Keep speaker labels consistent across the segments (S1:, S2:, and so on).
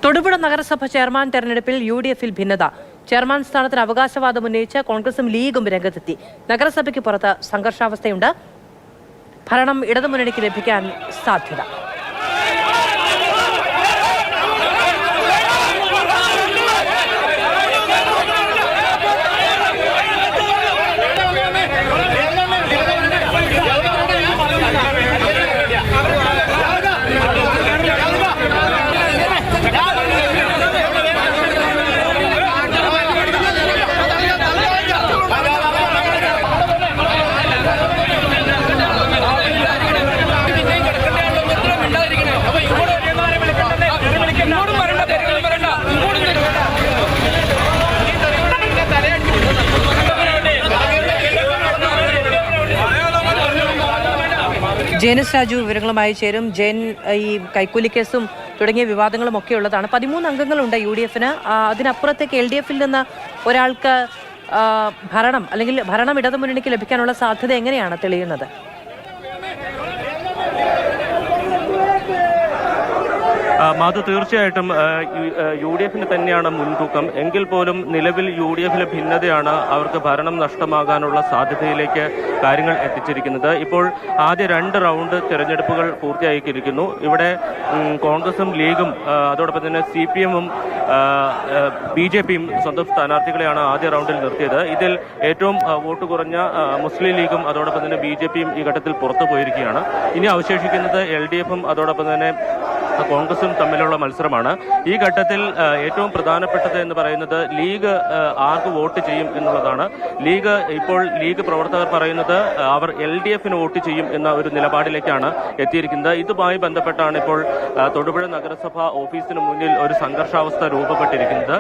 S1: തൊടുപുഴ നഗരസഭ ചെയർമാൻ തെരഞ്ഞെടുപ്പിൽ UDF-ൽ ഭിന്നത. ചെയർമാൻ സ്ഥാനത്തിന് അവകാശവാദം ഉന്നയിച്ച് കോൺഗ്രസും ലീഗും രംഗത്തെത്തി. നഗരസഭയ്ക്ക് പുറത്ത് സംഘർഷാവസ്ഥയുണ്ട്. ഭരണം ഇടതുമുന്നണിക്ക് ലഭിക്കാൻ സാധ്യത. ജെനിസ് രാജു വിവരങ്ങളുമായി ചേരും. ജെൻ, ഈ കൈക്കൂലി കേസും തുടങ്ങിയ വിവാദങ്ങളും ഒക്കെ ഉള്ളതാണ്. 13 അംഗങ്ങളുണ്ട് UDF-ന്. അതിനപ്പുറത്തേക്ക് LDF-ൽ നിന്ന് ഒരാൾക്ക് ഭരണം അല്ലെങ്കിൽ ഭരണം ഇടതുമുന്നണിക്ക് ലഭിക്കാനുള്ള സാധ്യത എങ്ങനെയാണ് തെളിയുന്നത്?
S2: മാധു, തീർച്ചയായിട്ടും UDF-ന് തന്നെയാണ് മുൻതൂക്കം. എങ്കിൽ പോലും നിലവിൽ UDF-ലെ ഭിന്നതയാണ് അവർക്ക് ഭരണം നഷ്ടമാകാനുള്ള സാധ്യതയിലേക്ക് കാര്യങ്ങൾ എത്തിച്ചിരിക്കുന്നത്. ഇപ്പോൾ ആദ്യ 2 റൗണ്ട് തെരഞ്ഞെടുപ്പുകൾ പൂർത്തിയാക്കിയിരിക്കുന്നു. ഇവിടെ കോൺഗ്രസും ലീഗും അതോടൊപ്പം തന്നെ CPM-ഉം BJP-യും സ്വന്തം സ്ഥാനാർത്ഥികളെയാണ് ആദ്യ റൗണ്ടിൽ നിർത്തിയത്. ഇതിൽ ഏറ്റവും വോട്ട് കുറഞ്ഞ മുസ്ലിം ലീഗും അതോടൊപ്പം തന്നെ BJP-യും ഈ ഘട്ടത്തിൽ പുറത്തു പോയിരിക്കുകയാണ്. ഇനി അവശേഷിക്കുന്നത് LDF-ഉം അതോടൊപ്പം തന്നെ കോൺഗ്രസും തമ്മിലുള്ള മത്സരമാണ്. ഈ ഘട്ടത്തിൽ ഏറ്റവും പ്രധാനപ്പെട്ടത് എന്ന് പറയുന്നത് ലീഗ് ആർക്ക് വോട്ട് ചെയ്യും എന്നുള്ളതാണ്. ലീഗ് പ്രവർത്തകർ പറയുന്നത് അവർ LDF-ന് വോട്ട് ചെയ്യും എന്ന ഒരു നിലപാടിലേക്കാണ് എത്തിയിരിക്കുന്നത്. ഇതുമായി ബന്ധപ്പെട്ടാണ് ഇപ്പോൾ തൊടുപുഴ നഗരസഭ ഓഫീസിന് മുന്നിൽ ഒരു സംഘർഷാവസ്ഥ രൂപപ്പെട്ടിരിക്കുന്നത്.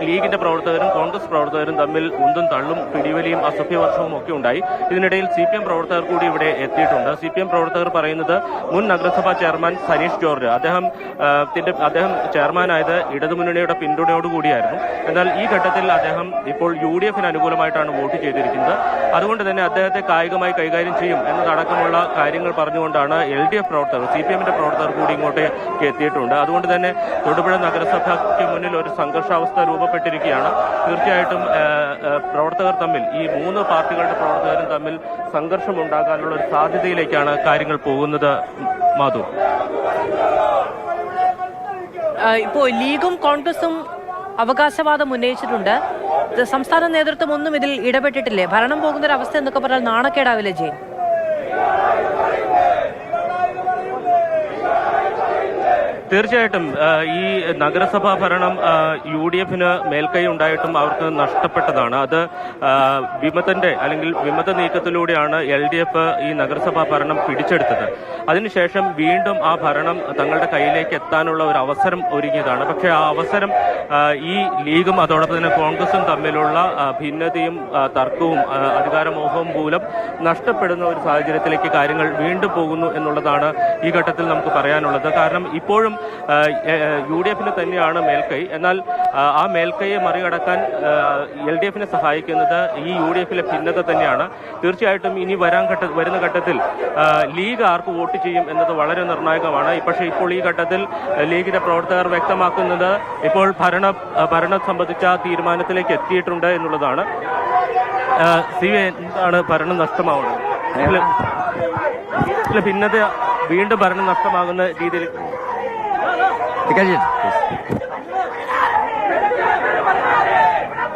S2: ലീഗിന്റെ പ്രവർത്തകരും കോൺഗ്രസ് പ്രവർത്തകരും തമ്മിൽ ഉന്തും തള്ളും പിടിവലിയും അസഭ്യവർഷവും ഒക്കെ ഉണ്ടായി. ഇതിനിടയിൽ CPM പ്രവർത്തകർ കൂടി ഇവിടെ എത്തിയിട്ടുണ്ട്. CPM പ്രവർത്തകർ പറയുന്നത് മുൻ നഗരസഭാ ചെയർമാൻ സനീഷ് ജോർജ് അദ്ദേഹം ചെയർമാനായത് ഇടതുമുന്നണിയുടെ പിന്തുണയോടുകൂടിയായിരുന്നു. എന്നാൽ ഈ ഘട്ടത്തിൽ അദ്ദേഹം ഇപ്പോൾ UDF-ന് അനുകൂലമായിട്ടാണ് വോട്ട് ചെയ്തിരിക്കുന്നത്. അതുകൊണ്ട് തന്നെ അദ്ദേഹത്തെ കായികമായി കൈകാര്യം ചെയ്യും എന്നതടക്കമുള്ള കാര്യങ്ങൾ പറഞ്ഞുകൊണ്ടാണ് LDF പ്രവർത്തകർ, CPM-ന്റെ പ്രവർത്തകർ കൂടി ഇങ്ങോട്ട് എത്തിയിട്ടുണ്ട്. അതുകൊണ്ട് തന്നെ തൊടുപുഴ നഗരസഭയ്ക്ക് മുന്നിൽ ഒരു സംഘർഷാവസ്ഥ രൂപപ്പെട്ടിരിക്കുകയാണ്. തീർച്ചയായിട്ടും പ്രവർത്തകർ തമ്മിൽ, ഈ 3 പാർട്ടികളുടെ പ്രവർത്തകരും തമ്മിൽ സംഘർഷം ഉണ്ടാകാനുള്ള ഒരു സാധ്യതയിലേക്കാണ് കാര്യങ്ങൾ പോകുന്നത്. മാധു,
S1: ഇപ്പോൾ ലീഗും കോൺഗ്രസും അവകാശവാദം ഉന്നയിച്ചിട്ടുണ്ട്. സംസ്ഥാന നേതൃത്വം ഒന്നും ഇതിൽ ഇടപെട്ടിട്ടില്ലേ? ഭരണം പോകുന്നൊരവസ്ഥ എന്നൊക്കെ പറഞ്ഞാൽ നാണക്കേടാവില്ലേ ജെയിൻ?
S2: തീർച്ചയായിട്ടും ഈ നഗരസഭാ ഭരണം UDF-ന് മേൽക്കൈ ഉണ്ടായിട്ടും അവർക്ക് നഷ്ടപ്പെട്ടതാണ്. അത് വിമത നീക്കത്തിലൂടെയാണ് LDF ഈ നഗരസഭാ ഭരണം പിടിച്ചെടുത്തത്. അതിനുശേഷം വീണ്ടും ആ ഭരണം തങ്ങളുടെ കയ്യിലേക്ക് എത്താനുള്ള ഒരു അവസരം ഒരുങ്ങിയതാണ്. പക്ഷേ ആ അവസരം ഈ ലീഗും അതോടൊപ്പം തന്നെ കോൺഗ്രസും തമ്മിലുള്ള ഭിന്നതയും തർക്കവും അധികാരമോഹവും മൂലം നഷ്ടപ്പെടുന്ന ഒരു സാഹചര്യത്തിലേക്ക് കാര്യങ്ങൾ വീണ്ടും പോകുന്നു എന്നുള്ളതാണ് ഈ ഘട്ടത്തിൽ നമുക്ക് പറയാനുള്ളത്. കാരണം ഇപ്പോഴും UDF-ന് തന്നെയാണ് മേൽക്കൈ. എന്നാൽ ആ മേൽക്കൈയെ മറികടക്കാൻ LDF-നെ സഹായിക്കുന്നത് ഈ UDF-ലെ ഭിന്നത തന്നെയാണ്. തീർച്ചയായിട്ടും ഇനി വരുന്ന ഘട്ടത്തിൽ ലീഗ് ആർക്ക് വോട്ട് ചെയ്യും എന്നത് വളരെ നിർണായകമാണ്. പക്ഷേ ഇപ്പോൾ ഈ ഘട്ടത്തിൽ ലീഗിന്റെ പ്രവർത്തകർ വ്യക്തമാക്കുന്നത് ഇപ്പോൾ ഭരണം സംബന്ധിച്ച തീരുമാനത്തിലേക്ക് എത്തിയിട്ടുണ്ട് എന്നുള്ളതാണ്. എന്താണ് ഭരണം നഷ്ടമാവുന്നത്? ഭിന്നത വീണ്ടും ഭരണം നഷ്ടമാകുന്ന രീതിയിൽ